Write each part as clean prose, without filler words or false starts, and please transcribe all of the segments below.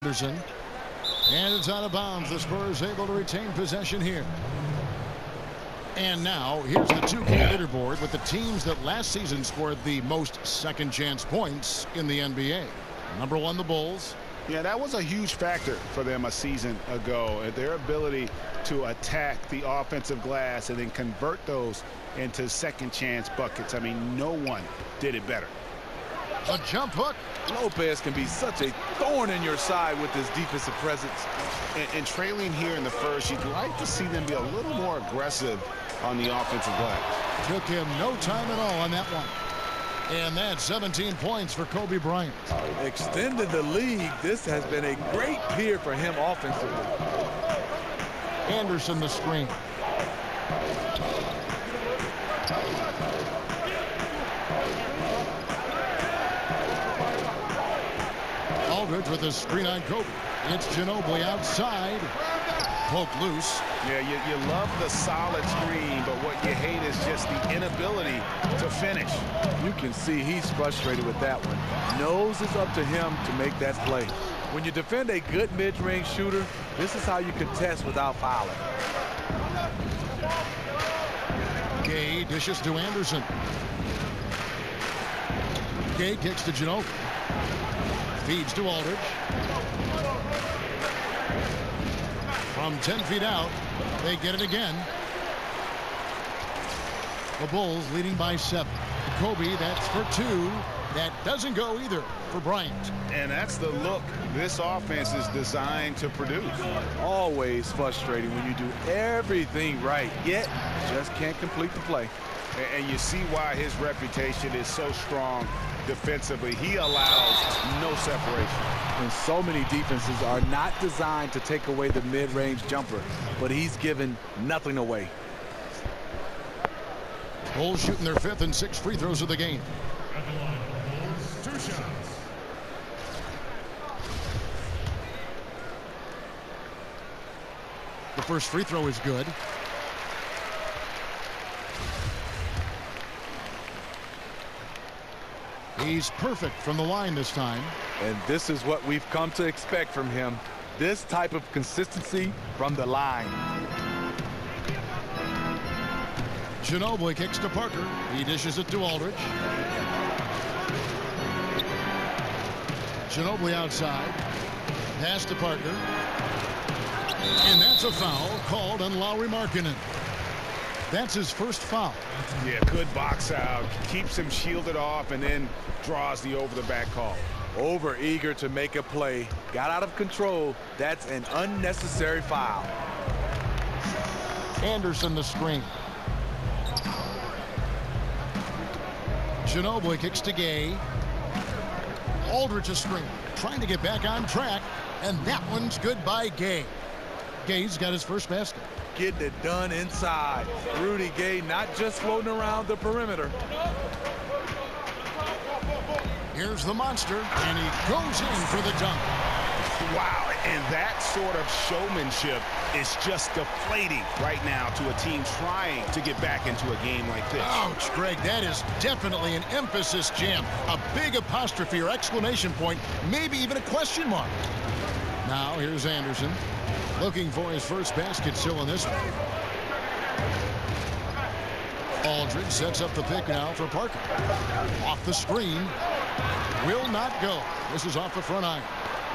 Anderson. And it's out of bounds. The Spurs able to retain possession here. And now, here's the 2K leaderboard with the teams that last season scored the most second-chance points in the NBA. Number 1, the Bulls. Yeah, that was a huge factor for them a season ago. Their ability to attack the offensive glass and then convert those into second-chance buckets. I mean, no one did it better. A jump hook. Lopez can be such a thorn in your side with his defensive presence. And trailing here in the first, you'd like to see them be a little more aggressive on the offensive glass. Took him no time at all on that one. And that's 17 points for Kobe Bryant. Extended the lead. This has been a great period for him offensively. Anderson the screen. Aldridge with a screen on Kobe. It's Ginobili outside. Poked loose. Yeah, you love the solid screen, but what you hate is just the inability to finish. You can see he's frustrated with that one. Knows it's up to him to make that play. When you defend a good mid-range shooter, this is how you contest without fouling. Gay dishes to Anderson. Gay kicks to Ginobili. Feeds to Aldridge. From 10 feet out, they get it again. The Bulls leading by 7. Kobe, that's for 2. That doesn't go either for Bryant. And that's the look this offense is designed to produce. Always frustrating when you do everything right, yet just can't complete the play. And you see why his reputation is so strong defensively. He allows no separation. And so many defenses are not designed to take away the mid-range jumper, but he's given nothing away. Bulls shooting their 5th and 6th free throws of the game. Two shots. The first free throw is good. He's perfect from the line this time. And this is what we've come to expect from him. This type of consistency from the line. Ginobili kicks to Parker. He dishes it to Aldridge. Ginobili outside. Pass to Parker. And that's a foul called on Lauri Markkanen. That's his first foul. Yeah, good box out. Keeps him shielded off and then draws the over-the-back call. Over eager to make a play. Got out of control. That's an unnecessary foul. Anderson the screen. Ginobili kicks to Gay. Aldridge a screen. Trying to get back on track. And that one's good by Gay. Gay's got his first basket. Getting it done inside. Rudy Gay not just floating around the perimeter. Here's the monster, and he goes in for the dunk. Wow, and that sort of showmanship is just deflating right now to a team trying to get back into a game like this. Ouch, Greg, that is definitely an emphasis jam. A big apostrophe or exclamation point, maybe even a question mark. Now, here's Anderson. Looking for his first basket still in this one. Aldridge sets up the pick now for Parker. Off the screen. Will not go. This is off the front iron.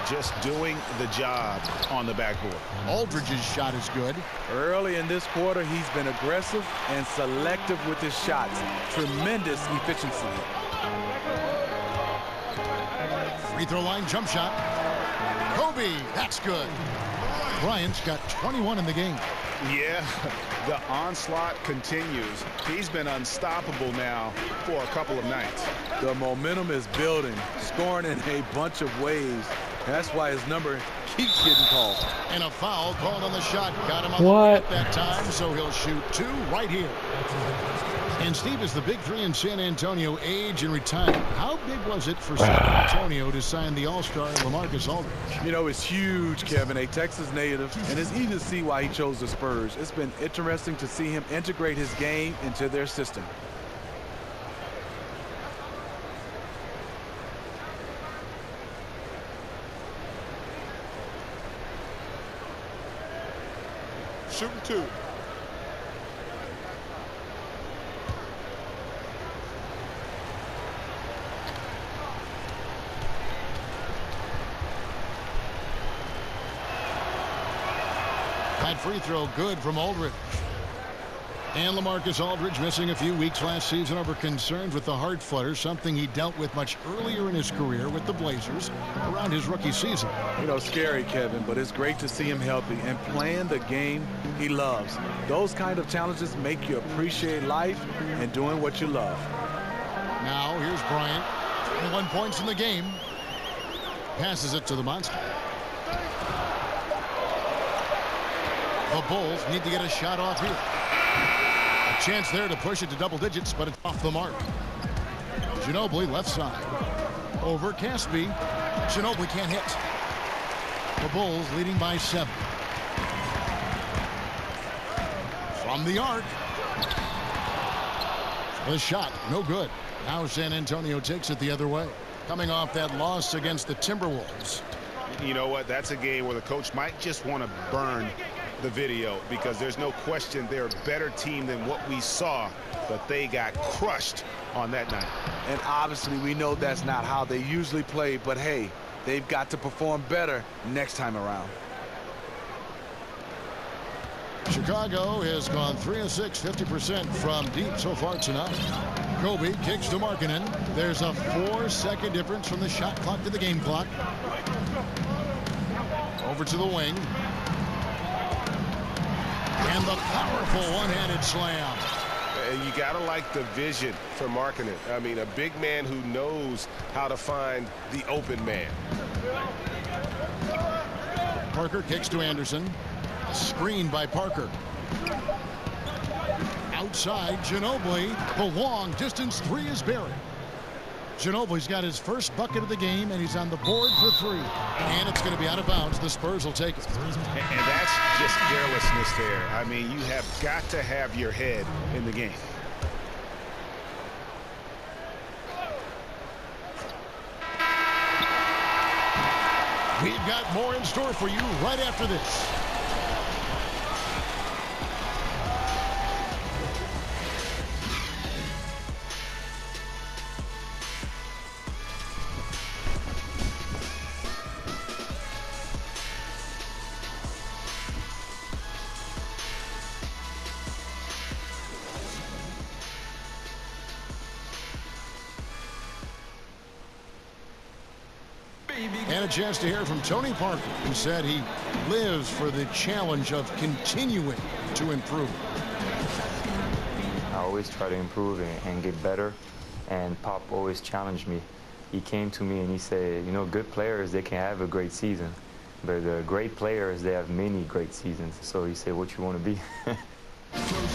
Just doing the job on the backboard. Aldridge's shot is good. Early in this quarter, he's been aggressive and selective with his shots. Tremendous efficiency. Free throw line jump shot. Kobe, that's good. Bryant's got 21 in the game. Yeah, the onslaught continues. He's been unstoppable now for a couple of nights. The momentum is building, scoring in a bunch of ways. That's why his number keeps getting called. And a foul called on the shot. Got him on the layup that time, so he'll shoot 2 right here. And Steve, is the big 3 in San Antonio age and retirement? How big was it for San Antonio to sign the All-Star LaMarcus Aldridge? You know, it's huge, Kevin, a Texas native, and it's easy to see why he chose the Spurs. It's been interesting to see him integrate his game into their system. shooting 2. That free throw good from Aldridge. And LaMarcus Aldridge missing a few weeks last season over concerns with the heart flutter, something he dealt with much earlier in his career with the Blazers around his rookie season. You know, scary, Kevin, but it's great to see him healthy and playing the game he loves. Those kind of challenges make you appreciate life and doing what you love. Now here's Bryant. 21 points in the game. Passes it to the monster. The Bulls need to get a shot off here. A chance there to push it to double digits, but it's off the mark. Ginobili left side. Over Caspi. Ginobili can't hit. The Bulls leading by 7. From the arc. The shot, no good. Now San Antonio takes it the other way. Coming off that loss against the Timberwolves. You know what? That's a game where the coach might just want to burn the video because there's no question they're a better team than what we saw, but they got crushed on that night. And obviously we know that's not how they usually play, but hey, they've got to perform better next time around. Chicago has gone 3 of 6, 50% from deep so far tonight. Kobe kicks to Markkanen. There's a 4-second difference from the shot clock to the game clock. Over to the wing. And the powerful one-handed slam. You got to like the vision for Markkanen. I mean, a big man who knows how to find the open man. Parker kicks to Anderson. A screen by Parker. Outside, Ginobili. The long distance 3 is buried. Ginobili's got his first bucket of the game, and he's on the board for 3. And it's going to be out of bounds. The Spurs will take it. And that's just carelessness there. I mean, you have got to have your head in the game. We've got more in store for you right after this. And a chance to hear from Tony Parker, who said he lives for the challenge of continuing to improve. I always try to improve and get better, and Pop always challenged me. He came to me and he said, you know, good players, they can have a great season, but the great players, they have many great seasons. So he said, what you want to be?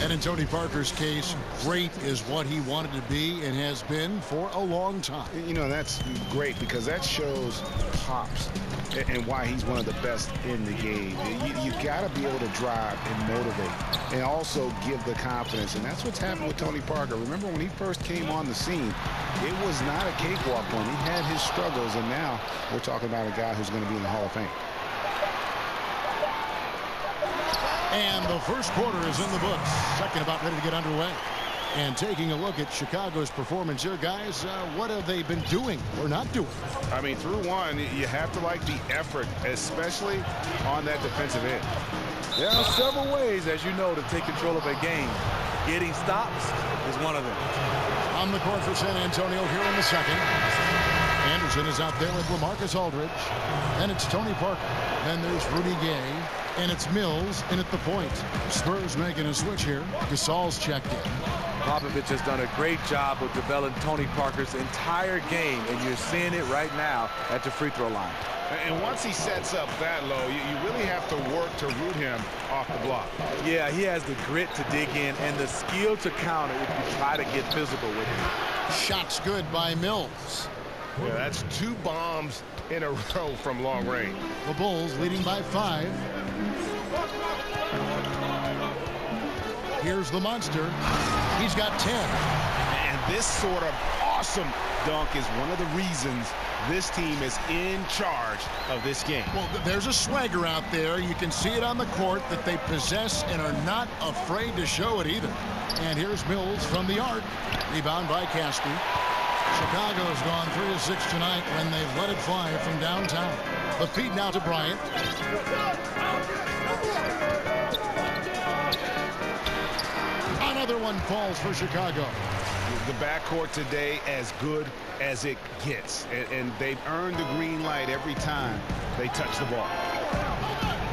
And in Tony Parker's case, great is what he wanted to be and has been for a long time. You know, that's great because that shows Pops and why he's one of the best in the game. You got to be able to drive and motivate and also give the confidence. And that's what's happened with Tony Parker. Remember when he first came on the scene, it was not a cakewalk for him. He had his struggles, and now we're talking about a guy who's going to be in the Hall of Fame. And the first quarter is in the books. Second about ready to get underway. And taking a look at Chicago's performance here, guys, what have they been doing or not doing? I mean, through one, you have to like the effort, especially on that defensive end. There are several ways, as you know, to take control of a game. Getting stops is one of them. On the court for San Antonio here in the second. Anderson is out there with LaMarcus Aldridge. Then it's Tony Parker. Then there's Rudy Gay. And it's Mills in at the point. Spurs making a switch here. Gasol's checked in. Popovich has done a great job of developing Tony Parker's entire game, and you're seeing it right now at the free throw line. And once he sets up that low, you really have to work to root him off the block. Yeah, he has the grit to dig in and the skill to counter if you try to get physical with him. Shots good by Mills. Yeah, that's 2 bombs in a row from long range. The Bulls leading by 5. Here's the monster. He's got 10. And this sort of awesome dunk is one of the reasons This team is in charge of this game. Well, there's a swagger out there. You can see it on the court that they possess and are not afraid to show it either. And here's Mills from the arc. Rebound by Caspi. Chicago's gone 3 of 6 tonight when they've let it fly from downtown. The feed now to Bryant. Another one falls for Chicago. The backcourt today as good as it gets. And they've earned the green light every time they touch the ball.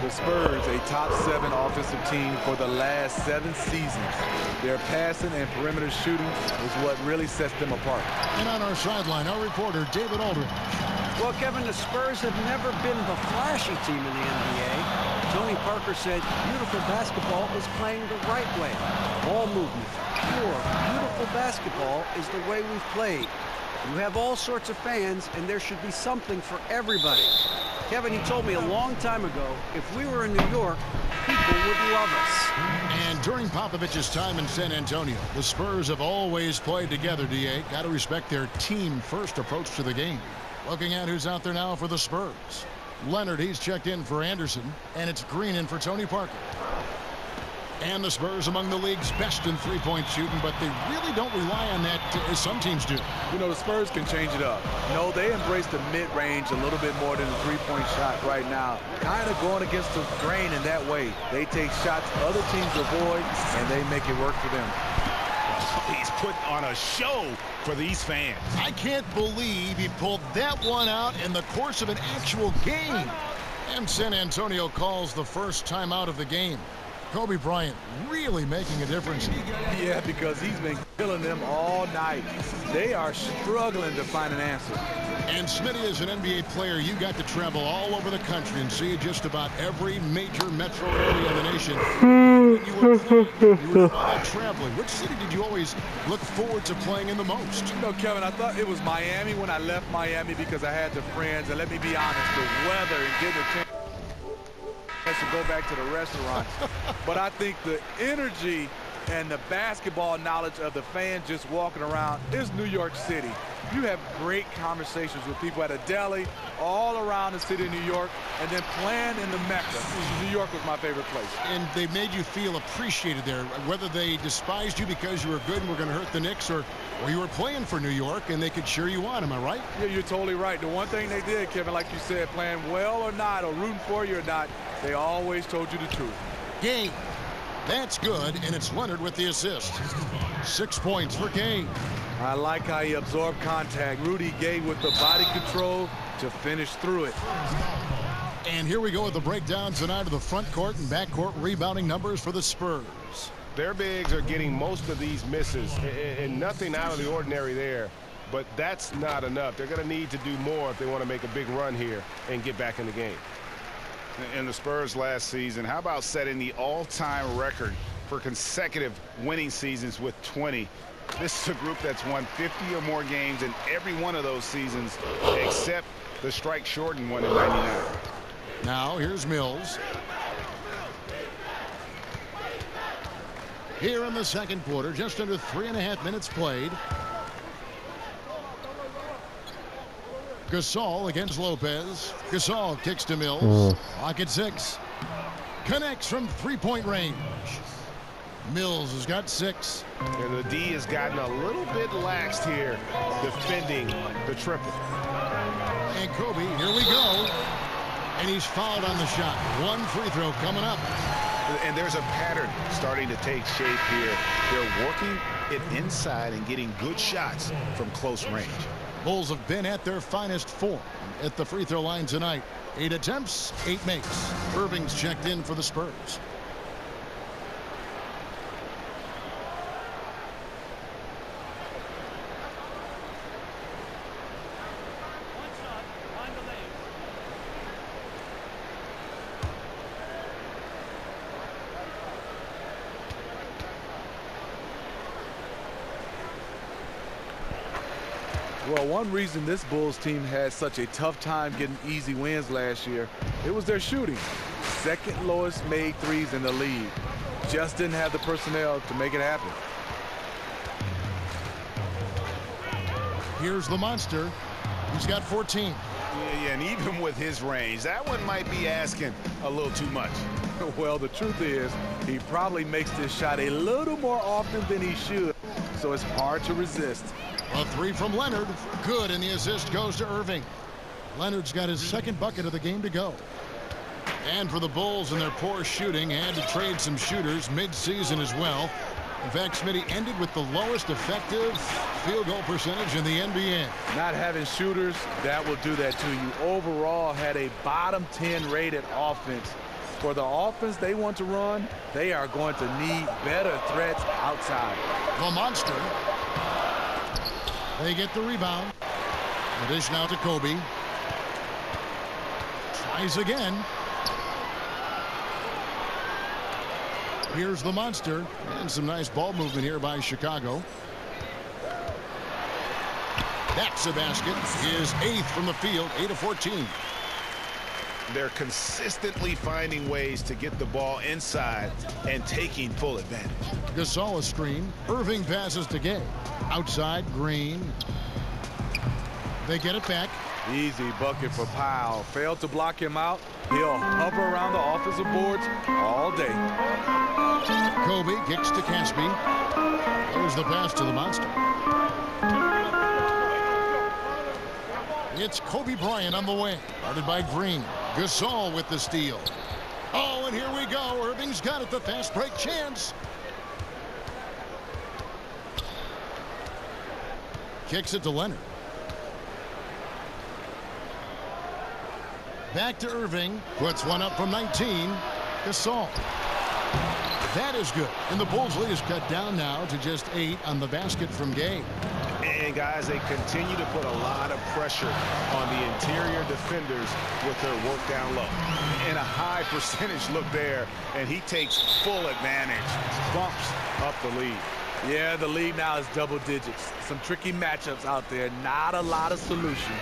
The Spurs, a top 7 offensive team for the last 7 seasons. Their passing and perimeter shooting is what really sets them apart. And on our sideline, our reporter, David Aldridge. Well, Kevin, the Spurs have never been the flashy team in the NBA. Tony Parker said beautiful basketball is playing the right way. Ball movement, pure, beautiful basketball is the way we've played. You have all sorts of fans, and there should be something for everybody. Kevin, he told me a long time ago, if we were in New York, people would love us. And during Popovich's time in San Antonio, the Spurs have always played together, D.A. Got to respect their team-first approach to the game. Looking at who's out there now for the Spurs. Leonard, he's checked in for Anderson, and it's Green in for Tony Parker. And the Spurs among the league's best in three-point shooting, but they really don't rely on that as some teams do. You know, the Spurs can change it up. No, they embrace the mid-range a little bit more than the three-point shot right now. Kind of going against the grain in that way. They take shots other teams avoid, and they make it work for them. He's put on a show for these fans. I can't believe he pulled that one out in the course of an actual game. And San Antonio calls the first timeout of the game. Kobe Bryant really making a difference. Yeah, because he's been killing them all night. They are struggling to find an answer. And Smitty, as an NBA player, you got to travel all over the country and see just about every major metro area in the nation. You were traveling. Which city did you always look forward to playing in the most? You know, Kevin, I thought it was Miami when I left Miami because I had the friends. And let me be honest, the weather and getting a chance to go back to the restaurants. But I think the energy and the basketball knowledge of the fans just walking around is New York City. You have great conversations with people at a deli all around the city of New York, and then playing in the Mecca. New York was my favorite place. And they made you feel appreciated there, whether they despised you because you were good and were going to hurt the Knicks, or you were playing for New York and they could cheer you on. Am I right? Yeah, you're totally right. The one thing they did, Kevin, like you said, playing well or not, or rooting for you or not, they always told you the truth. Gay. That's good, and it's Leonard with the assist. 6 points for Gay. I like how he absorbed contact. Rudy Gay with the body control to finish through it. And here we go with the breakdown tonight of the front court and back court rebounding numbers for the Spurs. Their bigs are getting most of these misses, and nothing out of the ordinary there. But that's not enough. They're going to need to do more if they want to make a big run here and get back in the game. In the Spurs last season, how about setting the all-time record for consecutive winning seasons with 20? This is a group that's won 50 or more games in every one of those seasons except the strike-shortened one in '99. Now here's Mills. Here in the second quarter, just under 3.5 minutes played. Gasol against Lopez. Gasol kicks to Mills. Clock at 6. Connects from three-point range. Mills has got 6. And the D has gotten a little bit laxed here defending the triple. And Kobe, here we go. And he's fouled on the shot. One free throw coming up. And there's a pattern starting to take shape here. They're working it inside and getting good shots from close range. Bulls have been at their finest form at the free throw line tonight. 8 attempts, 8 makes. Irving's checked in for the Spurs. Well, one reason this Bulls team had such a tough time getting easy wins last year, it was their shooting. Second lowest made threes in the league. Just didn't have the personnel to make it happen. Here's the monster. He's got 14. Yeah, and even with his range, that one might be asking a little too much. Well, the truth is, he probably makes this shot a little more often than he should, so it's hard to resist. A three from Leonard. Good, and the assist goes to Irving. Leonard's got his second bucket of the game to go. And for the Bulls and their poor shooting, had to trade some shooters mid-season as well. In fact, Smitty ended with the lowest effective field goal percentage in the NBA. Not having shooters, that will do that to you. Overall, had a bottom 10 rated offense. For the offense they want to run, they are going to need better threats outside. The monster. They get the rebound. The dish now to Kobe. Tries again. Here's the monster, and some nice ball movement here by Chicago. That's a basket. His 8th from the field, 8 of 14. They're consistently finding ways to get the ball inside and taking full advantage. Gasol a screen. Irving passes to Gay. Outside, Green. They get it back. Easy bucket for Powell. Failed to block him out. He'll hover around the offensive boards all day. Kobe kicks to Caspi. There's the pass to the monster. It's Kobe Bryant on the wing. Guarded by Green. Gasol with the steal. Oh, and here we go. Irving's got it. The fast break chance. Kicks it to Leonard. Back to Irving. Puts one up from 19. Gasol. That is good. And the Bulls lead is cut down now to just 8 on the basket from Gay. And guys, they continue to put a lot of pressure on the interior defenders with their work down low. And a high percentage look there, and he takes full advantage. Bumps up the lead. Yeah, the lead now is double digits. Some tricky matchups out there. Not a lot of solutions.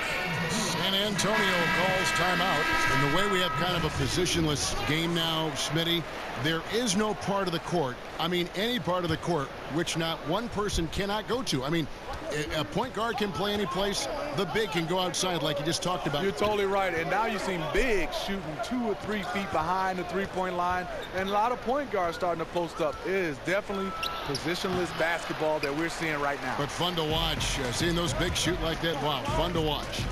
San Antonio calls timeout. And the way we have kind of a positionless game now, Smitty, there is no part of the court, I mean any part of the court, which not one person cannot go to. I mean, a point guard can play any place. The big can go outside like you just talked about. You're totally right. And now you've seen bigs shooting 2 or 3 feet behind the three-point line. And a lot of point guards starting to post up. It is definitely positionless basketball that we're seeing right now. But fun to watch. Seeing those bigs shoot like that, wow, fun to watch.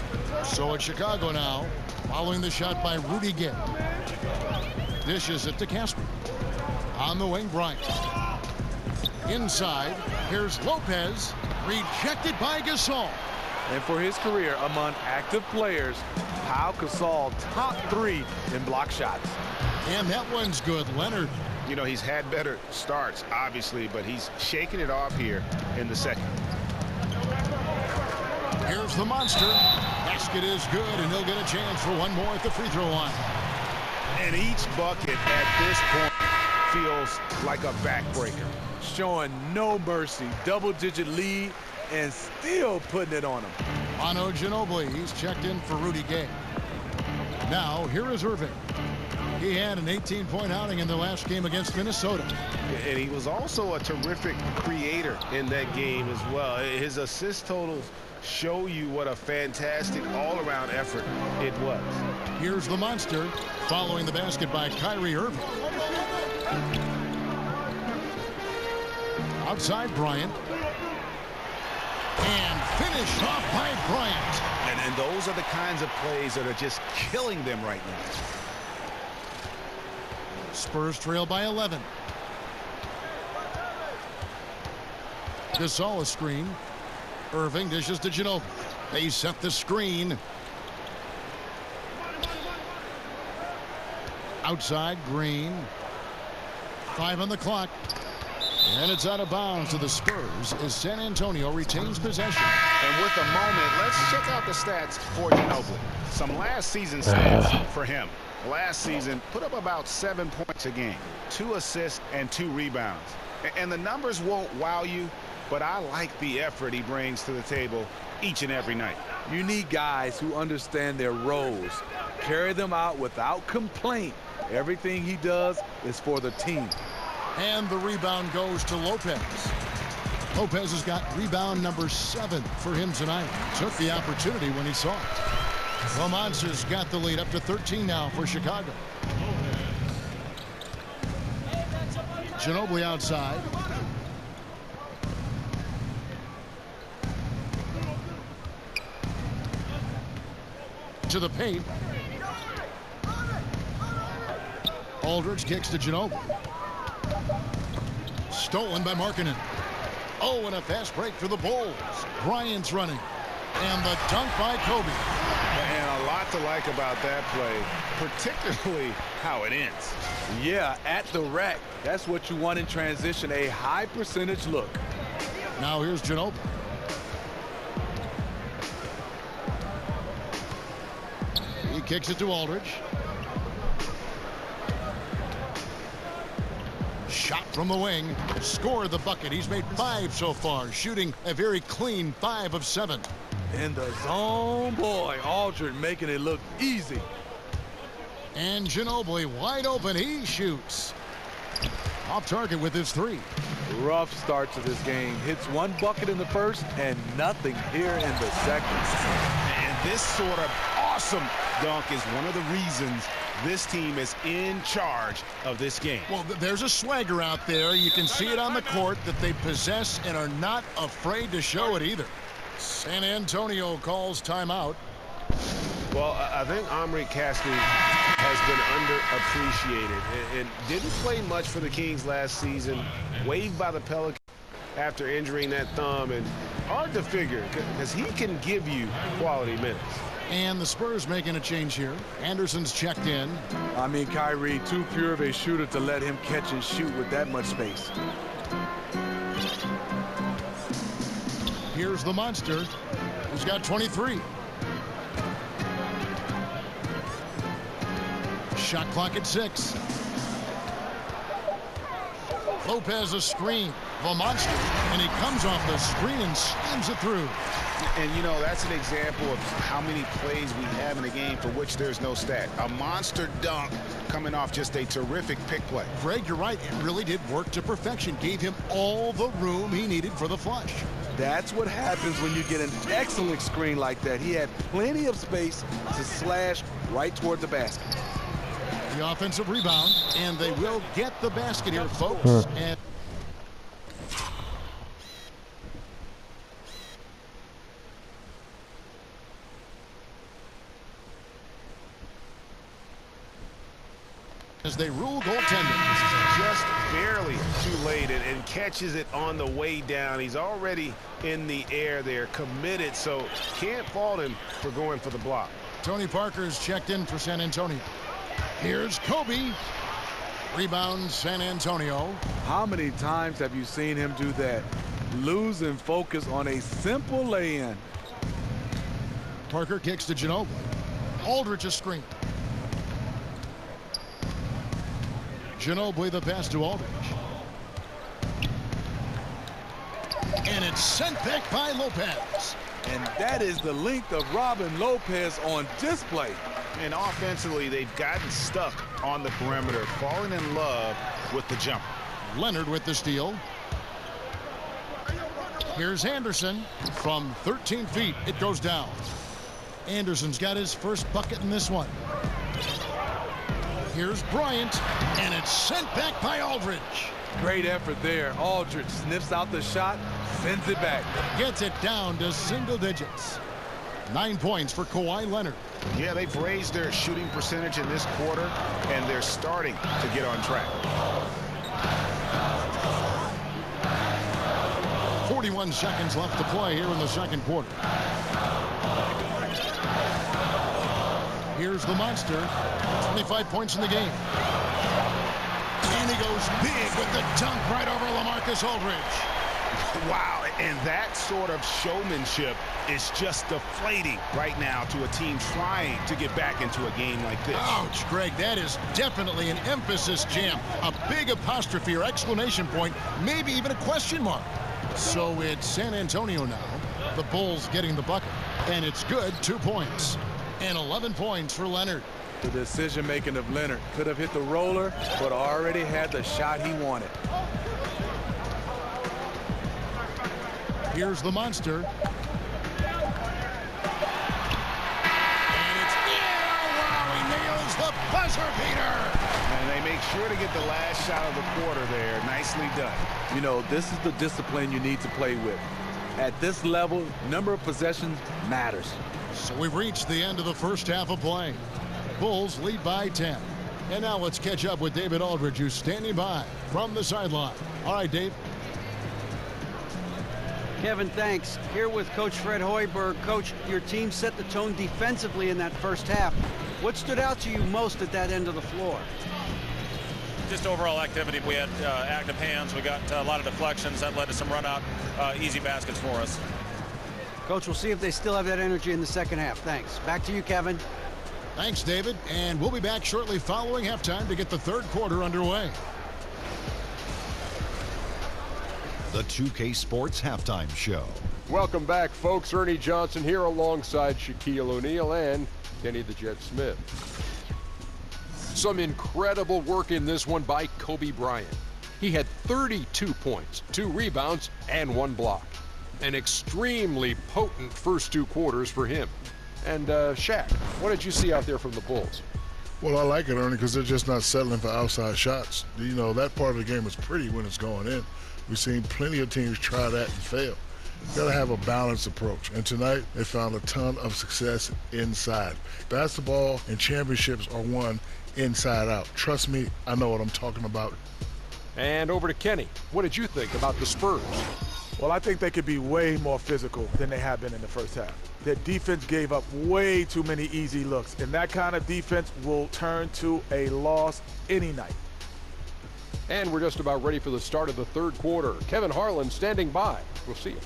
So it's Chicago now, following the shot by Rudy Gay. Dishes it to Casper. On the wing, Bryant. Inside, here's Lopez. Rejected by Gasol. And for his career among active players, Pau Gasol top 3 in block shots. And that one's good. Leonard. You know, he's had better starts, obviously, but he's shaking it off here in the second. Here's the monster. Basket is good, and he'll get a chance for one more at the free throw line. And each bucket at this point feels like a backbreaker. Showing no mercy. Double-digit lead and still putting it on him. Manu Ginobili, he's checked in for Rudy Gay. Now, here is Irving. He had an 18-point outing in the last game against Minnesota. And he was also a terrific creator in that game as well. His assist totals show you what a fantastic all-around effort it was. Here's the monster following the basket by Kyrie Irving. Outside Bryant. And finished off by Bryant. And those are the kinds of plays that are just killing them right now. Spurs trail by 11. Gasol a screen. Irving dishes to Ginobili. They set the screen. Outside, Green. 5 on the clock. And it's out of bounds to the Spurs as San Antonio retains possession. And with a moment, let's check out the stats for Ginobili. Some last season stats for him. Last season, put up about 7 points a game, 2 assists and 2 rebounds. And the numbers won't wow you, but I like the effort he brings to the table each and every night. You need guys who understand their roles, carry them out without complaint. Everything he does is for the team. And the rebound goes to Lopez. Lopez has got rebound number 7 for him tonight. Took the opportunity when he saw it. The Monsters got the lead up to 13 now for Chicago. Ginobili outside. To the paint. Aldridge kicks to Ginobili. Stolen by Markkanen. Oh, and a fast break for the Bulls. Bryant's running. And the dunk by Kobe. And a lot to like about that play, particularly how it ends. Yeah, at the rack. That's what you want in transition, a high percentage look. Now here's Ginobili. He kicks it to Aldridge. Shot from the wing. Scored the bucket. He's made 5 so far, shooting a very clean 5 of 7. In the zone, boy, Aldridge making it look easy. And Ginobili wide open. He shoots. Off target with his 3. Rough start to this game. Hits 1 bucket in the first and nothing here in the second. And this sort of awesome dunk is one of the reasons this team is in charge of this game. Well, there's a swagger out there. You can see it on the court that they possess and are not afraid to show it either. San Antonio calls timeout. Well, I think Omri Caspi has been underappreciated and didn't play much for the Kings last season. Waived by the Pelicans after injuring that thumb, and hard to figure because he can give you quality minutes. And the Spurs making a change here. Anderson's checked in. I mean, Kyrie, too pure of a shooter to let him catch and shoot with that much space. Here's the monster, who's got 23. Shot clock at 6. Lopez a screen. The monster, and he comes off the screen and slams it through. And, you know, that's an example of how many plays we have in a game for which there's no stat. A monster dunk coming off just a terrific pick play. Greg, you're right. It really did work to perfection. Gave him all the room he needed for the flush. That's what happens when you get an excellent screen like that. He had plenty of space to slash right toward the basket. The offensive rebound, and they will get the basket here, folks. And as they rule goaltending. Just barely too late and catches it on the way down. He's already in the air there, committed, so can't fault him for going for the block. Tony Parker's checked in for San Antonio. Here's Kobe. Rebound San Antonio. How many times have you seen him do that? Losing focus on a simple lay-in. Parker kicks to Ginobili. Aldridge a screen. Ginobili the pass to Aldridge. And it's sent back by Lopez. And that is the length of Robin Lopez on display. And offensively, they've gotten stuck on the perimeter, falling in love with the jumper. Leonard with the steal. Here's Anderson from 13 feet. It goes down. Anderson's got his first bucket in this one. Here's Bryant, and it's sent back by Aldridge. Great effort there. Aldridge sniffs out the shot, sends it back. Gets it down to single digits. 9 points for Kawhi Leonard. Yeah, they've raised their shooting percentage in this quarter, and they're starting to get on track. 41 seconds left to play here in the second quarter. Here's the monster. 25 points in the game. And he goes big with the dunk right over LaMarcus Aldridge. Wow, and that sort of showmanship is just deflating right now to a team trying to get back into a game like this. Ouch, Greg, that is definitely an emphasis jam. A big apostrophe or exclamation point, maybe even a question mark. So it's San Antonio now. The Bulls getting the bucket. And it's good, 2 points. And 11 points for Leonard. The decision-making of Leonard could have hit the roller, but already had the shot he wanted. Here's the monster. And it's in. Oh, wow, he nails the buzzer beater. And they make sure to get the last shot of the quarter there. Nicely done. You know, this is the discipline you need to play with. At this level, number of possessions matters. So we've reached the end of the first half of play. Bulls lead by 10. And now let's catch up with David Aldridge, who's standing by from the sideline. All right, Dave. Kevin, thanks. Here with Coach Fred Hoiberg. Coach, your team set the tone defensively in that first half. What stood out to you most at that end of the floor? Just overall activity. We had active hands. We got a lot of deflections. That led to some run-out, easy baskets for us. Coach, we'll see if they still have that energy in the second half. Thanks. Back to you, Kevin. Thanks, David. And we'll be back shortly following halftime to get the third quarter underway. The 2K Sports Halftime Show. Welcome back, folks. Ernie Johnson here alongside Shaquille O'Neal and Kenny the Jet Smith. Some incredible work in this one by Kobe Bryant. He had 32 points, 2 rebounds, and 1 block. An extremely potent first 2 quarters for him. And Shaq, what did you see out there from the Bulls? Well, I like it, Ernie, because they're just not settling for outside shots. You know, that part of the game is pretty when it's going in. We've seen plenty of teams try that and fail. You've got to have a balanced approach. And tonight, they found a ton of success inside. Basketball and championships are won inside out. Trust me, I know what I'm talking about. And over to Kenny. What did you think about the Spurs? Well, I think they could be way more physical than they have been in the first half. Their defense gave up way too many easy looks, and that kind of defense will turn to a loss any night. And we're just about ready for the start of the third quarter. Kevin Harlan standing by. We'll see you.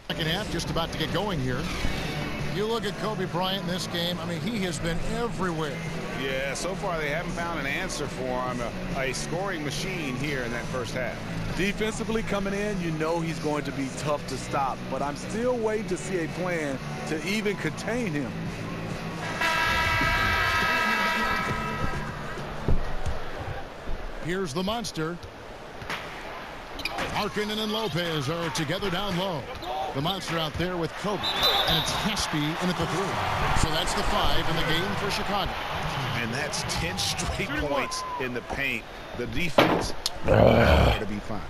Second half just about to get going here. You look at Kobe Bryant in this game, I mean, he has been everywhere. Yeah, so far they haven't found an answer for him, a scoring machine here in that first half. Defensively coming in, you know he's going to be tough to stop, but I'm still waiting to see a plan to even contain him. Here's the monster. Markkanen and Lopez are together down low. The monster out there with Kobe, and it's Hespe in at the 3. So that's the 5 in the game for Chicago. And that's 10 straight points in the paint. The defense to be fine.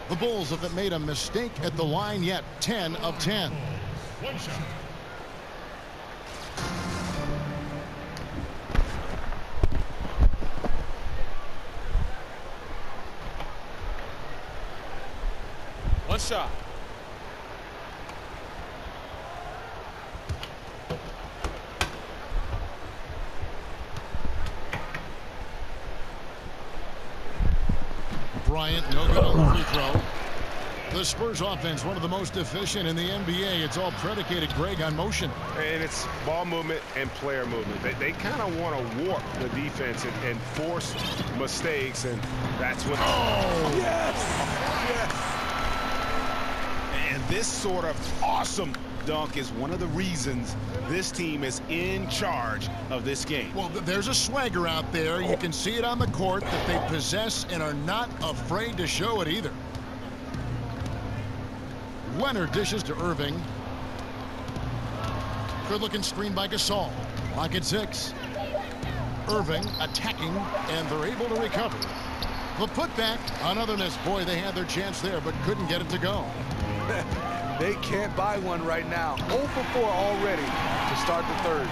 The Bulls haven't made a mistake at the line yet. 10 of 10. One shot. One shot. Bryant, no good on the free throw. The Spurs offense, one of the most efficient in the NBA. It's all predicated, Greg, on motion. And it's ball movement and player movement. They kind of want to warp the defense and force mistakes, and that's what... Oh, yes! Yes! And this sort of awesome dunk is one of the reasons this team is in charge of this game. Well, there's a swagger out there. You can see it on the court that they possess and are not afraid to show it either. Leonard dishes to Irving. Good-looking screen by Gasol. Clock at 6. Irving attacking, and they're able to recover. The putback on other miss. Boy, they had their chance there, but couldn't get it to go. They can't buy one right now. 0 for 4 already to start the third.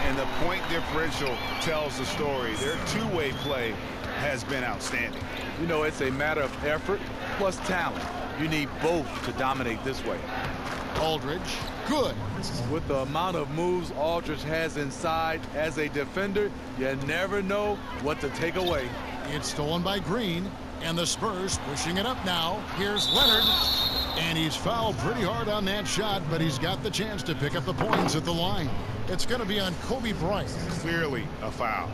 And the point differential tells the story. Their two-way play has been outstanding. You know, it's a matter of effort plus talent. You need both to dominate this way. Aldridge, good. With the amount of moves Aldridge has inside as a defender, you never know what to take away. It's stolen by Green, and the Spurs pushing it up now. Here's Leonard, and he's fouled pretty hard on that shot, but he's got the chance to pick up the points at the line. It's going to be on Kobe Bryant. Clearly a foul.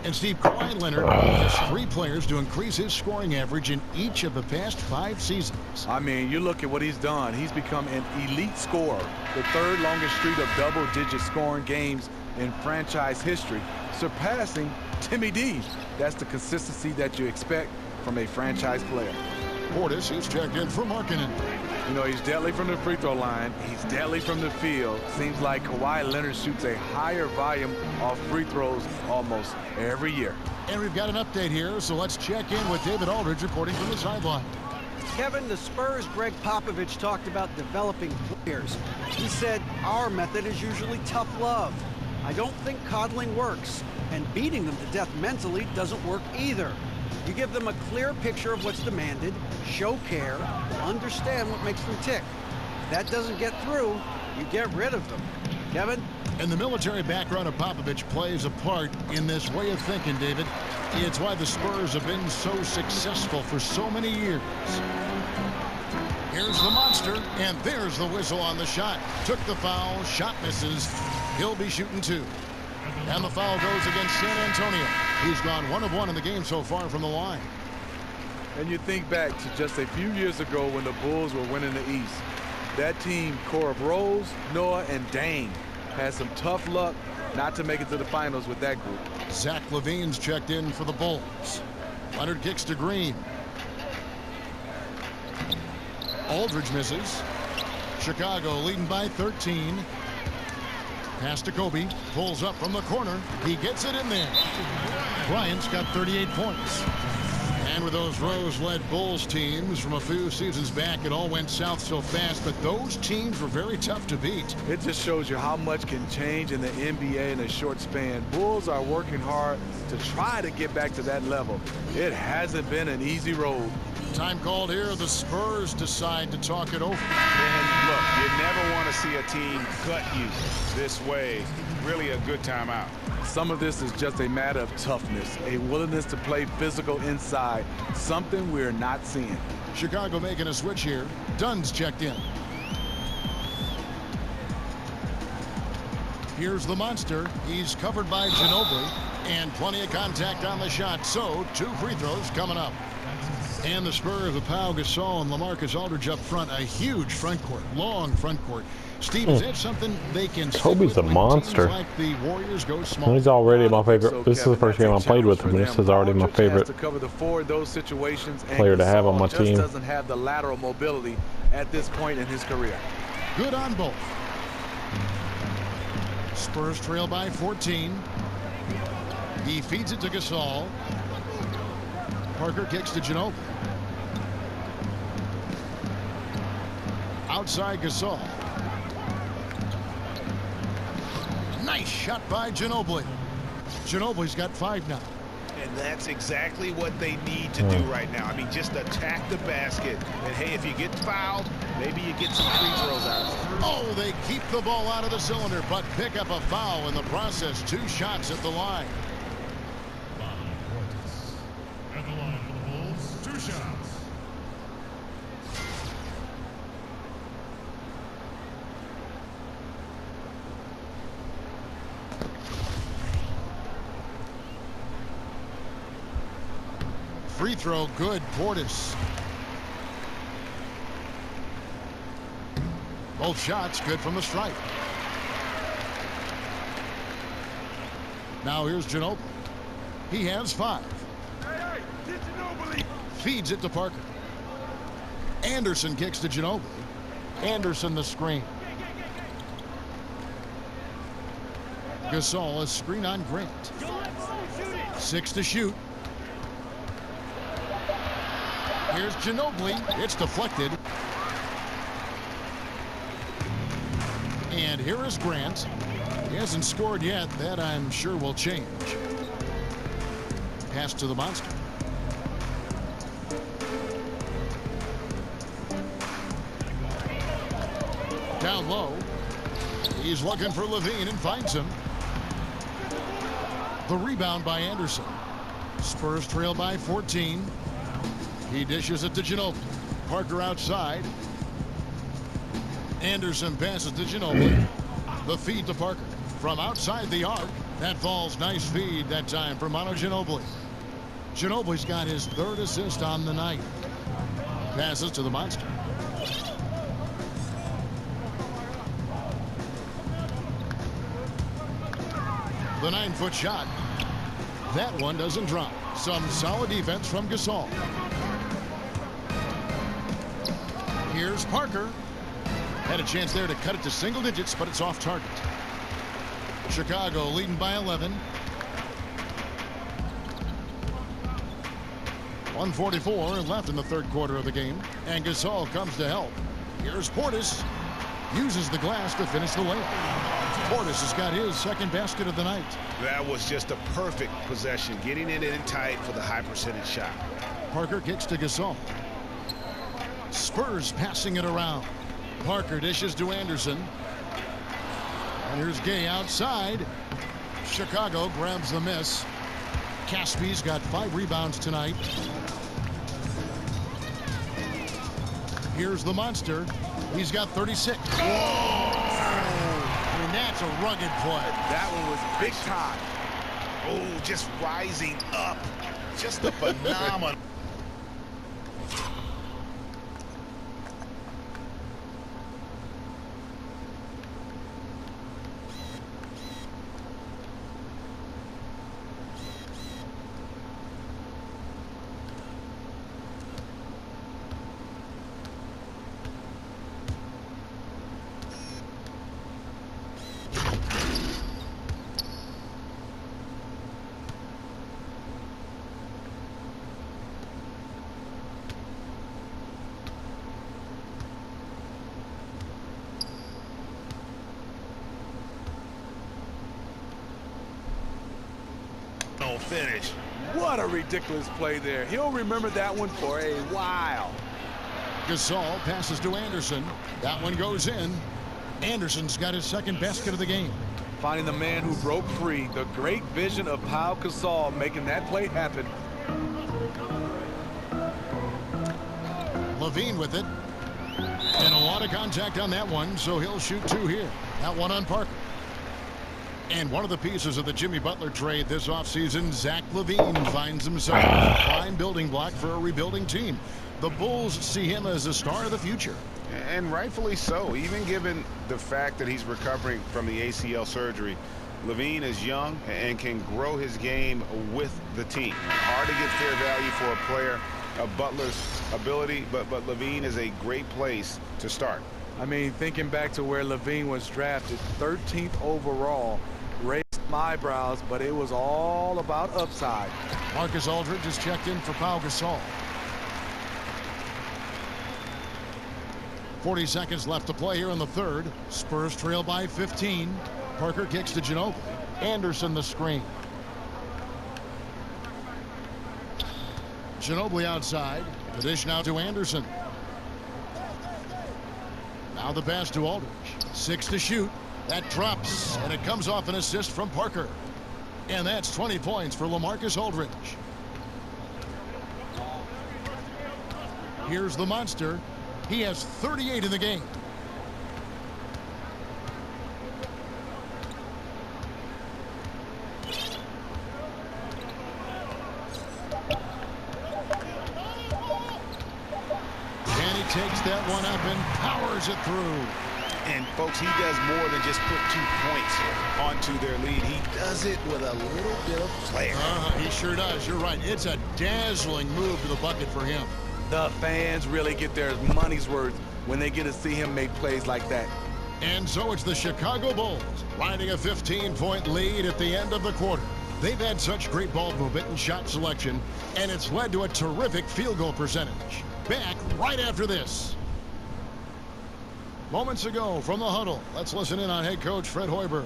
And Steve, Kawhi Leonard has 3 players to increase his scoring average in each of the past 5 seasons. I mean, you look at what he's done. He's become an elite scorer, the 3rd longest streak of double-digit scoring games in franchise history, surpassing Timmy D. That's the consistency that you expect from a franchise player. Portis is checked in for Markkanen. You know, he's deadly from the free throw line. He's deadly from the field. Seems like Kawhi Leonard shoots a higher volume of free throws almost every year. And we've got an update here, so let's check in with David Aldridge reporting from the sideline. Kevin, the Spurs' Greg Popovich talked about developing players. He said, our method is usually tough love. I don't think coddling works, and beating them to death mentally doesn't work either. You give them a clear picture of what's demanded, show care, understand what makes them tick. If that doesn't get through, you get rid of them. Kevin? And the military background of Popovich plays a part in this way of thinking, David. It's why the Spurs have been so successful for so many years. Here's the monster, and there's the whistle on the shot. Took the foul, shot misses. He'll be shooting 2. And the foul goes against San Antonio. He's gone 1 of 1 in the game so far from the line. And you think back to just a few years ago when the Bulls were winning the East. That team, core of Rose, Noah, and Dame, had some tough luck not to make it to the finals with that group. Zach LaVine's checked in for the Bulls. Leonard kicks to Green. Aldridge misses. Chicago leading by 13. Pass to Kobe. Pulls up from the corner. He gets it in there. Bryant's got 38 points. And with those Rose-led Bulls teams from a few seasons back, it all went south so fast, but those teams were very tough to beat. It just shows you how much can change in the NBA in a short span. Bulls are working hard to try to get back to that level. It hasn't been an easy road. Time called here. The Spurs decide to talk it over. And look, you never want to see a team gut you this way. Really a good timeout. Some of this is just a matter of toughness, a willingness to play physical inside, something we're not seeing. Chicago making a switch here. Dunn's checked in. Here's the monster. He's covered by Ginobili, and plenty of contact on the shot. So 2 free throws coming up. And the Spurs with Pau Gasol and LaMarcus Aldridge up front. A huge front court, long front court. Steve, is that something they can Kobe's a monster. Like the Warriors go small? He's already my favorite. This is the first game I played with him. This is already my favorite to cover the 4 of those situations, player to have on my team. Doesn't have the lateral mobility at this point in his career. Good on both. Spurs trail by 14. He feeds it to Gasol. Parker kicks to Ginobili. Outside Gasol. Nice shot by Ginobili. Ginobili's got 5 now. And that's exactly what they need to do right now. I mean, just attack the basket. And, hey, if you get fouled, maybe you get some free throws out. Oh, they keep the ball out of the cylinder, but pick up a foul in the process. 2 shots at the line. At the line for the Bulls, 2 shots. Free throw good. Portis. Both shots good from the stripe. Now here's Ginobili. He has 5. Feeds it to Parker. Anderson kicks to Ginobili. Anderson the screen. Gasol a screen on Grant. 6 to shoot. Here's Ginobili. It's deflected. And here is Grant. He hasn't scored yet. That I'm sure will change. Pass to the monster. Down low. He's looking for LaVine and finds him. The rebound by Anderson. Spurs trail by 14. He dishes it to Ginobili. Parker outside. Anderson passes to Ginobili. The feed to Parker. From outside the arc. That falls. Nice feed that time for Manu Ginobili. Ginobili's got his 3rd assist on the night. Passes to the monster. The 9-foot shot. That one doesn't drop. Some solid defense from Gasol. Here's Parker. Had a chance there to cut it to single digits, but it's off target. Chicago leading by 11. 1:44 left in the 3rd quarter of the game, and Gasol comes to help. Here's Portis. Uses the glass to finish the layup. Portis has got his 2nd basket of the night. That was just a perfect possession, getting it in tight for the high percentage shot. Parker kicks to Gasol. Spurs passing it around. Parker dishes to Anderson. And here's Gay outside. Chicago grabs the miss. Caspi's got 5 rebounds tonight. Here's the monster. He's got 36. Whoa! I mean, that's a rugged play. That one was big time. Oh, just rising up. Just a phenomenal. Finish. What a ridiculous play there. He'll remember that one for a while. Gasol passes to Anderson. That one goes in. Anderson's got his 2nd basket of the game. Finding the man who broke free. The great vision of Pau Gasol making that play happen. Levine with it. And a lot of contact on that one, so he'll shoot 2 here. That one on Parker. And one of the pieces of the Jimmy Butler trade this offseason, Zach LaVine finds himself a prime building block for a rebuilding team. The Bulls see him as a star of the future. And rightfully so, even given the fact that he's recovering from the ACL surgery. LaVine is young and can grow his game with the team. Hard to get fair value for a player of Butler's ability, but LaVine is a great place to start. I mean, thinking back to where LaVine was drafted, 13th overall, raised my eyebrows, but it was all about upside. Marcus Aldridge is checked in for Pau Gasol. 40 seconds left to play here in the 3rd. Spurs trail by 15. Parker kicks to Ginobili. Anderson the screen. Ginobili outside. The dish now to Anderson. Now the pass to Aldridge. 6 to shoot. That drops, and it comes off an assist from Parker. And that's 20 points for LaMarcus Aldridge. Here's the monster. He has 38 in the game. And he takes that one up and powers it through. And folks, he does more than just put 2 points onto their lead. He does it with a little bit of flair. He sure does. You're right. It's a dazzling move to the bucket for him. The fans really get their money's worth when they get to see him make plays like that. And so it's the Chicago Bulls riding a 15-point lead at the end of the quarter. They've had such great ball movement and shot selection, and it's led to a terrific field goal percentage. Back right after this. Moments ago from the huddle, let's listen in on head coach Fred Hoiberg.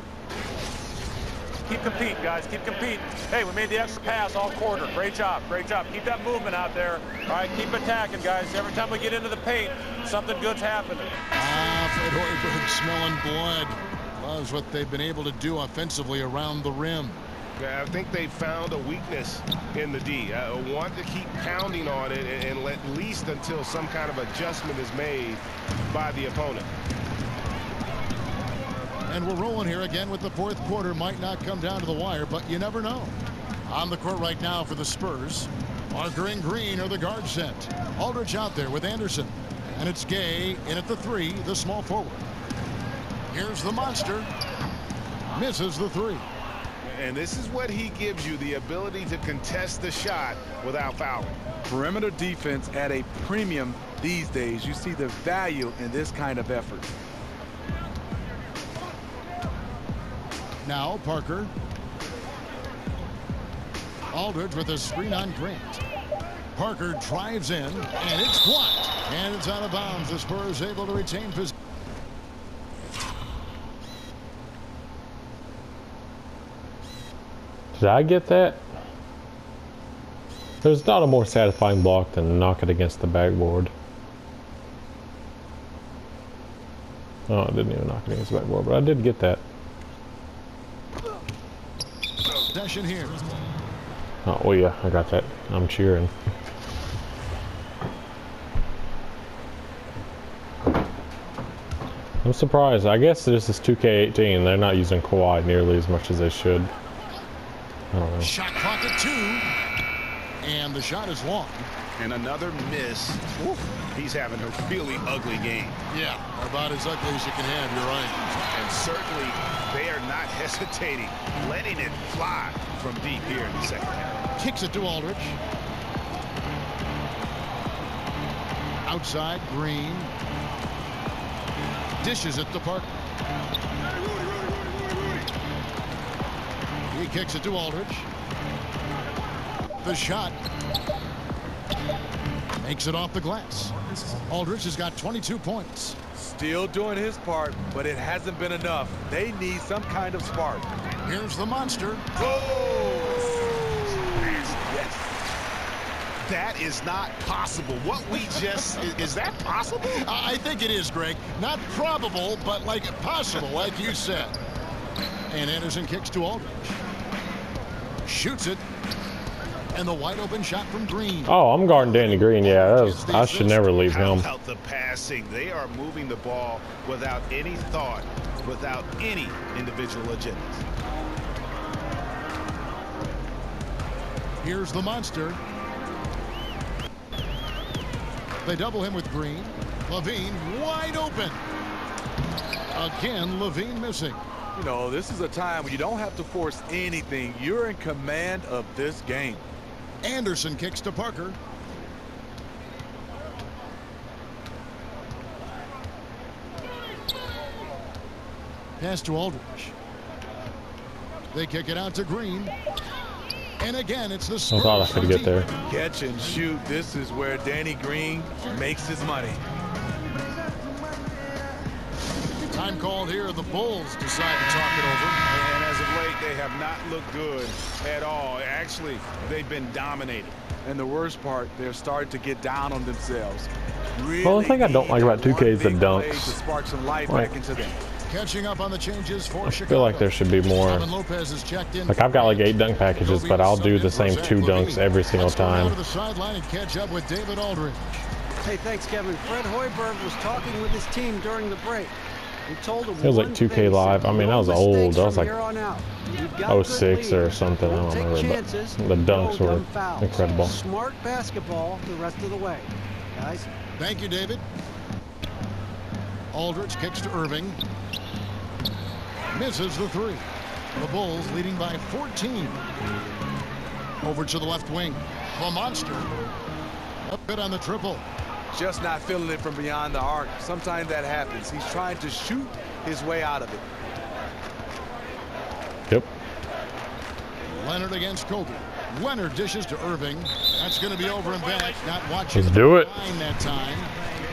Keep competing, guys. Keep competing. Hey, we made the extra pass all quarter. Great job. Great job. Keep that movement out there. All right, keep attacking, guys. Every time we get into the paint, something good's happening. Fred Hoiberg smelling blood. Loves what they've been able to do offensively around the rim. Yeah, I think they found a weakness in the D. Want to keep pounding on it and at least until some kind of adjustment is made by the opponent. And we're rolling here again with the fourth quarter. Might not come down to the wire, but you never know. On the court right now for the Spurs, Parker and Green are the guard set. Aldridge out there with Anderson. And it's Gay in at the 3, the small forward. Here's the monster. Misses the 3. And this is what he gives you, the ability to contest the shot without fouling. Perimeter defense at a premium these days. You see the value in this kind of effort. Now Parker. Aldridge with a screen on Grant. Parker drives in, and it's blocked. And it's out of bounds. The Spurs able to retain possession. Did I get that? There's not a more satisfying block than knock it against the backboard. Oh, I didn't even knock it against the backboard, but I did get that. Possession here. Oh, well, yeah, I got that. I'm cheering. I'm surprised. I guess this is 2K18. They're not using Kawhi nearly as much as they should. I don't know. Shot clock at 2. And the shot is long. And another miss. Woo. He's having a really ugly game. Yeah, about as ugly as you can have, you're right. And certainly they are not hesitating, letting it fly from deep here in the second half. Kicks it to Aldridge. Outside, Green. Dishes it to Parker. He kicks it to Aldridge. The shot makes it off the glass. Aldridge has got 22 points. Still doing his part, but it hasn't been enough. They need some kind of spark. Here's the monster. Yes. That is not possible. What we just, is that possible? I think it is, Greg. Not probable, but like possible, like you said. And Anderson kicks to Aldridge. Shoots it. And the wide open shot from Green. Oh, I'm guarding Danny Green. Yeah, I should never leave him. How about the passing? They are moving the ball without any thought, without any individual agendas. Here's the monster. They double him with Green. Levine wide open. Again, Levine missing. You know, this is a time when you don't have to force anything. You're in command of this game. Anderson kicks to Parker. Pass to Aldridge. They kick it out to Green. And again, it's the Spurs. I thought I could get there. Catch and shoot. This is where Danny Green makes his money. Time called here. The Bulls decide to talk it over. And as of late, they have not looked good at all. Actually, they've been dominated. And the worst part, they're starting to get down on themselves. Well, the thing I don't like about 2K is the dunks. To spark some life back into them. Catching up on the changes for I feel like there should be more. Like I've got like 8 dunk packages, but I'll do the same 2 dunks every single time. To the sideline and catch up with David Aldridge. Hey, thanks, Kevin. Fred Hoiberg was talking with his team during the break. He told him it was like 2K Live. I mean, that was old. That was like 06 or something. I don't remember. But the dunks were incredible. Smart basketball the rest of the way, guys. Thank you, David. Aldridge kicks to Irving. Misses the 3. The Bulls leading by 14. Over to the left wing. The monster. Up good on the triple. Just not feeling it from beyond the arc. Sometimes that happens. He's trying to shoot his way out of it. Yep. Leonard against Kobe. Leonard dishes to Irving. That's going to be over and back. Not watching. Let's do it. That time.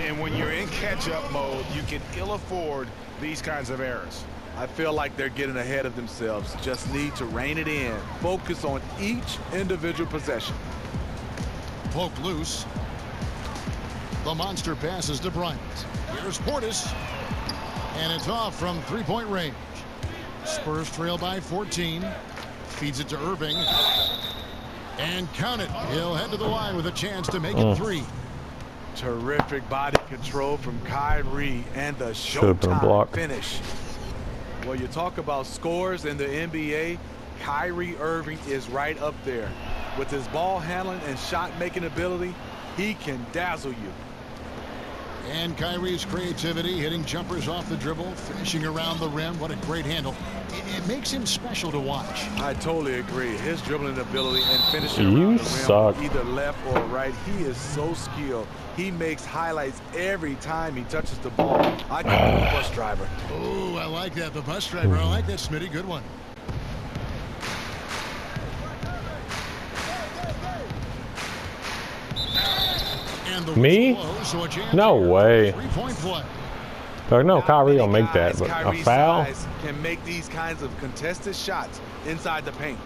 And when you're in catch-up mode, you can ill afford these kinds of errors. I feel like they're getting ahead of themselves. Just need to rein it in. Focus on each individual possession. Poke loose. The monster passes to Bryant. Here's Portis. And it's off from 3-point range. Spurs trail by 14. Feeds it to Irving. And count it. He'll head to the line with a chance to make it 3. Terrific body control from Kyrie and the showtime finish. Well, you talk about scores in the NBA, Kyrie Irving is right up there. With his ball handling and shot-making ability, he can dazzle you. And Kyrie's creativity, hitting jumpers off the dribble, finishing around the rim. What a great handle. It makes him special to watch. I totally agree. His dribbling ability and finishing You around the suck. rim, either left or right, he is so skilled. He makes highlights every time he touches the ball. I call him a bus driver. Oh, I like that. The bus driver. I like that, Smitty. Good one. Me? No way. No, Kyrie will make that, but a foul? Can make these kinds of contested shots inside the paint.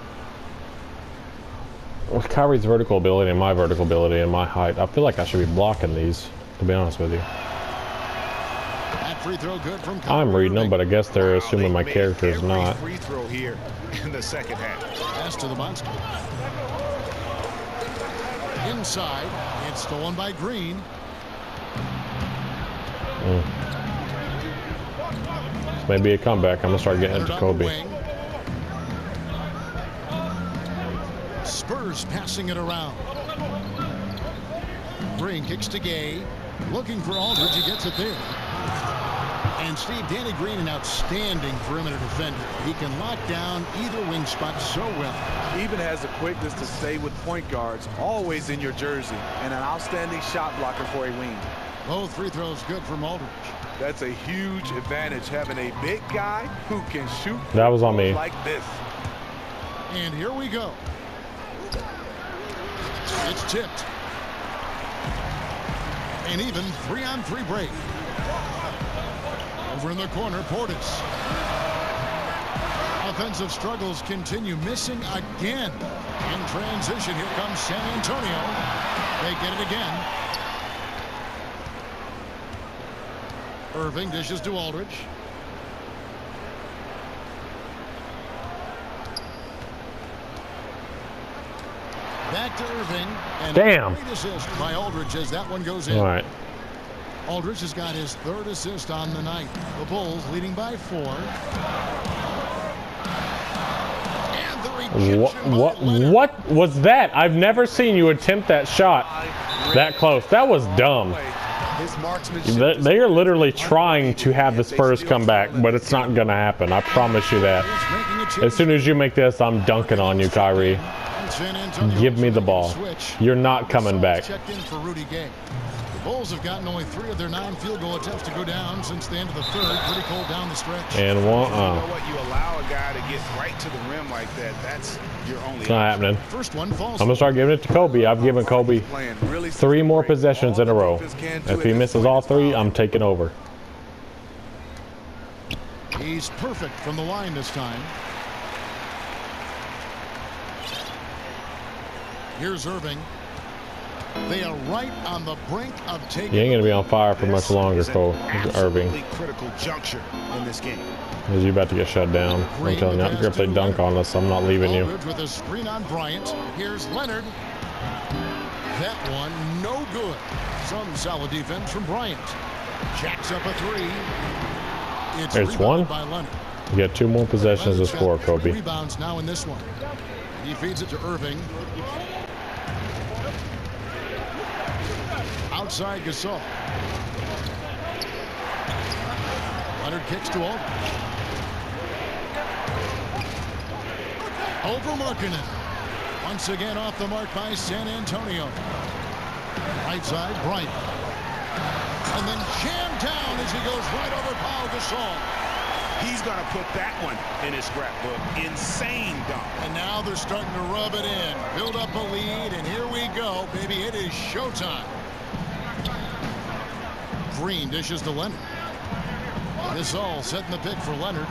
With Kyrie's vertical ability and my vertical ability and my height, I feel like I should be blocking these, to be honest with you. That free throw good from I'm reading them, but I guess they're assuming my character is not. Free throw here in the second half. Pass to the monster. Inside, it's stolen by Green. Maybe a comeback. I'm gonna start getting into Kobe. Spurs passing it around. Green kicks to Gay, looking for Aldridge. He gets it there. And Steve, Danny Green, an outstanding perimeter defender. He can lock down either wing spot so well. He even has the quickness to stay with point guards, always in your jersey, and an outstanding shot blocker for a wing. Both free throws good from Aldridge. That's a huge advantage, having a big guy who can shoot. That was on me. Like this. And here we go. It's tipped. An even 3-on-3 break. Over in the corner, Portis. Offensive struggles continue, missing again. In transition, here comes San Antonio. They get it again. Irving dishes to Aldridge. Back to Irving. And damn. Great assist by Aldridge as that one goes in. All right. Aldridge has got his third assist on the night. The Bulls leading by 4. And the rejection What was that? I've never seen you attempt that shot that close. That was dumb. They are literally trying to have the Spurs come back, but it's not going to happen. I promise you that. As soon as you make this, I'm dunking on you, Kyrie. Give me the ball. You're not coming back. Checked in for Rudy Gay. The Bulls have gotten only 3 of their 9 field goal attempts to go down since the end of the third. Pretty cold down the stretch. And one. You know what? You allow a guy to get right to the rim like that. That's your only. It's not happening. First one falls. I'm gonna start giving it to Kobe. I've given Kobe 3 more possessions in a row. If he misses all 3, I'm taking over. He's perfect from the line this time. Here's Irving. They are right on the brink of taking. You ain't gonna be on fire for much longer, Cole. Irving. Critical juncture in this game. Because you about to get shut down. I'm telling you, if you're gonna dunk on us, I'm not leaving you. With a screen on Bryant. Here's Leonard. That one no good. Some solid defense from Bryant. Jacks up a 3. There's one. By Leonard. You got 2 more possessions to score, Kobe. Rebounds now in this one. He feeds it to Irving. Outside Gasol. Leonard kicks to Aldridge. Over Markkanen. Once again off the mark by San Antonio. Right side, Bryant. And then jammed down as he goes right over Pau Gasol. He's going to put that one in his scrapbook. Insane dunk. And now they're starting to rub it in. Build up a lead, and here we go, baby. It is showtime. Green dishes to Leonard. This all setting the pick for Leonard.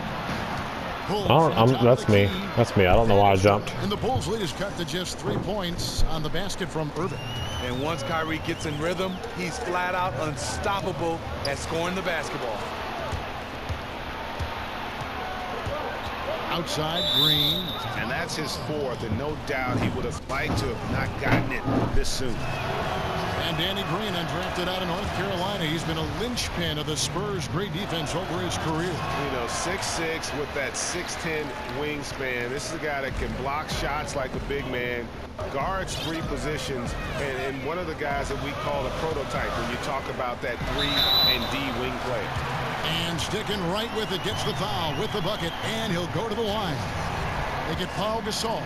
That's me. That's me. I don't know why I jumped. And the Bulls lead is cut to just 3 points on the basket from Irving. And once Kyrie gets in rhythm, he's flat out unstoppable at scoring the basketball. Outside, Green. And that's his 4th, and no doubt he would have liked to have not gotten it this soon. And Danny Green, undrafted out of North Carolina. He's been a linchpin of the Spurs' great defense over his career. You know, 6'6" with that 6'10" wingspan. This is a guy that can block shots like a big man, guards 3 positions, and one of the guys that we call a prototype when you talk about that 3 and D wing play. And sticking right with it, gets the foul with the bucket, and he'll go to the line. They get Paul Gasol.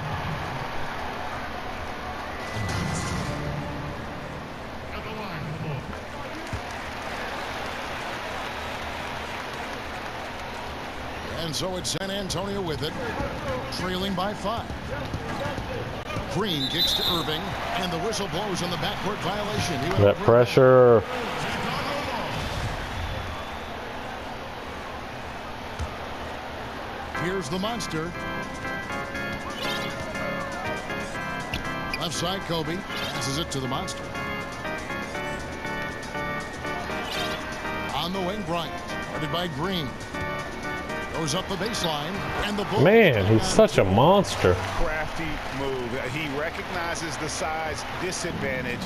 And so it's San Antonio with it, trailing by 5. Green kicks to Irving, and the whistle blows on the backcourt violation. That pressure. Here's the monster. Left side, Kobe passes it to the monster. On the wing, Bryant, guarded by Green. Goes up the baseline, and the ball. Man, he's such a monster. Crafty move. He recognizes the size disadvantage,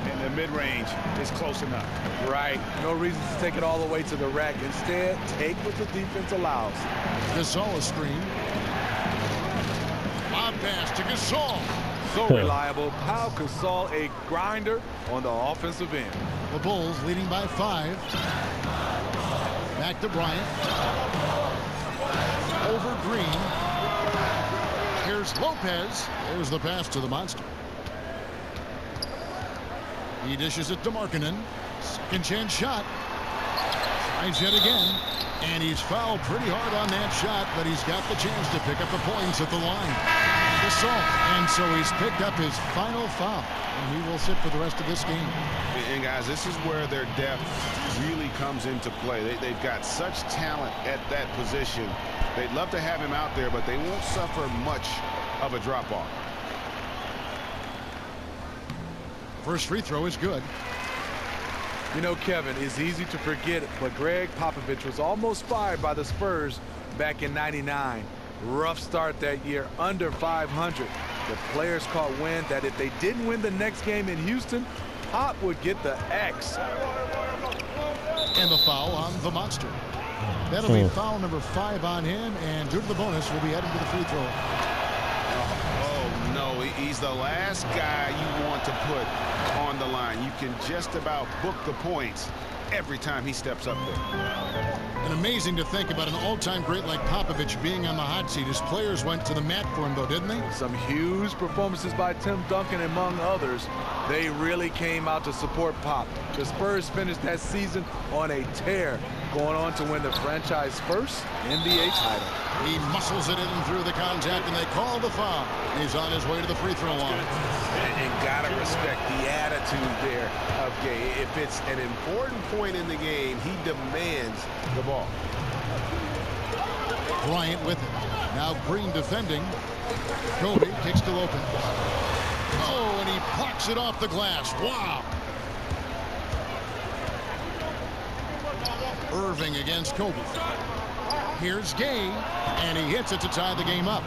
and the mid-range is close enough. Right. No reason to take it all the way to the rack. Instead, take what the defense allows. Gasol a screen. Lob pass to Gasol. So reliable. Pau Gasol, a grinder on the offensive end. The Bulls leading by 5. Back to Bryant. Over Green. Here's Lopez. There's the pass to the monster. He dishes it to Markkanen. Second chance shot. Tries yet again. And he's fouled pretty hard on that shot, but he's got the chance to pick up the points at the line. Gasol. And so he's picked up his final foul. And he will sit for the rest of this game. And guys, this is where their depth really comes into play. They've got such talent at that position. They'd love to have him out there, but they won't suffer much of a drop-off. First free throw is good. You know, Kevin, it's easy to forget, but Greg Popovich was almost fired by the Spurs back in '99. Rough start that year, under 500. The players caught wind that if they didn't win the next game in Houston, Pop would get the X. And the foul on the monster. That'll be foul number 5 on him, and due to the bonus, we'll be heading to the free throw. Oh, no, he's the last guy you want to put on the line. You can just about book the points every time he steps up there. And amazing to think about an all-time great like Popovich being on the hot seat. His players went to the mat for him, though, didn't they? Some huge performances by Tim Duncan, among others. They really came out to support Pop. The Spurs finished that season on a tear, going on to win the franchise first NBA title. He muscles it in through the contact, and they call the foul. He's on his way to the free throw line. And gotta respect the attitude there of Gay. If it's an important point in the game, he demands the ball. Bryant with it. Now Green defending. Kobe kicks to Lopez. Oh, and he blocks it off the glass. Wow. Irving against Kobe. Here's Gay, and he hits it to tie the game up.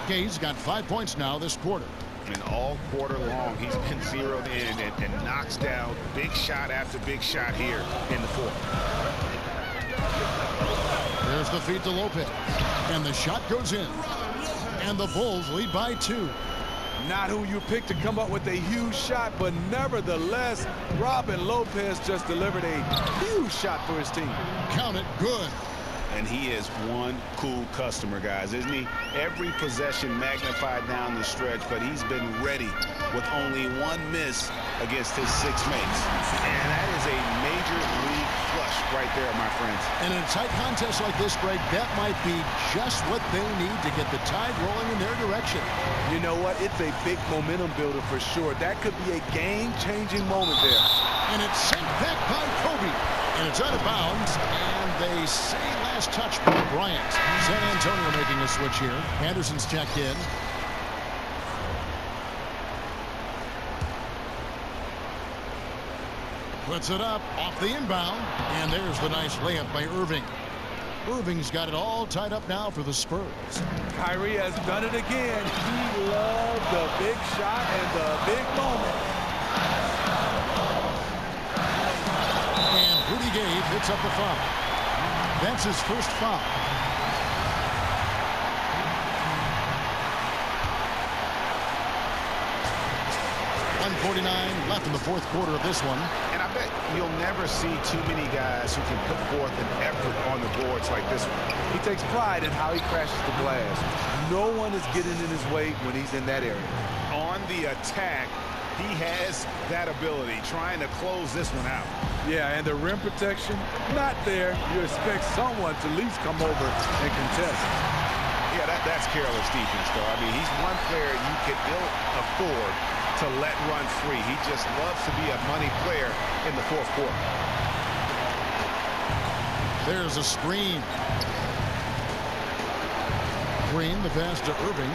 Gay's got 5 points now this quarter. And all quarter long, he's been zeroed in and knocks down big shot after big shot here in the fourth. There's the feed to Lopez, and the shot goes in. And the Bulls lead by 2. Not who you picked to come up with a huge shot, but nevertheless, Robin Lopez just delivered a huge shot for his team. Count it, good. And he is one cool customer, guys, isn't he? Every possession magnified down the stretch, but he's been ready with only 1 miss against his 6 mates. And that is a major league flush right there, my friends. And in a tight contest like this, Greg, that might be just what they need to get the tide rolling in their direction. You know what? It's a big momentum builder for sure. That could be a game-changing moment there. And it's sent back by Kobe. And it's out of bounds. And they say last touch by Bryant. San Antonio making a switch here. Anderson's checked in. Puts it up off the inbound. And there's the nice layup by Irving. Irving's got it all tied up now for the Spurs. Kyrie has done it again. He loved the big shot and the big moment. Rudy Gay picks up the foul. That's his first foul. 1:49 left in the fourth quarter of this one. And I bet you'll never see too many guys who can put forth an effort on the boards like this one. He takes pride in how he crashes the glass. No one is getting in his way when he's in that area. On the attack, he has that ability, trying to close this one out. Yeah, and the rim protection, not there. You expect someone to at least come over and contest. Yeah, that's careless defense, though. I mean, he's one player you could ill afford to let run free. He just loves to be a money player in the fourth quarter. There's a screen. Green, the pass to Irving.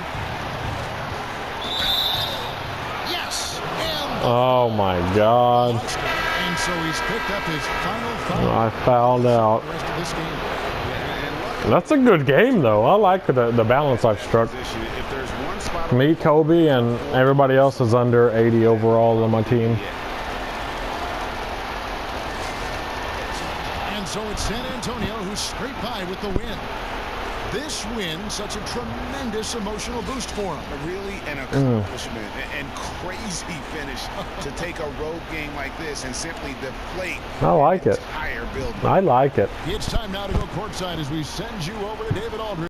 Yes! And oh my God. And so he's picked up his final foul. I fouled out. The rest of this game. That's a good game, though. I like the balance I've struck. Me, Kobe, and everybody else is under 80 overall on my team. And so it's San Antonio who scraped by with the win. This win, such a tremendous emotional boost for him. Really an accomplishment and crazy finish to take a road game like this and simply deflate I like it. the entire building. I like it. It's time now to go courtside as we send you over to David Aldridge.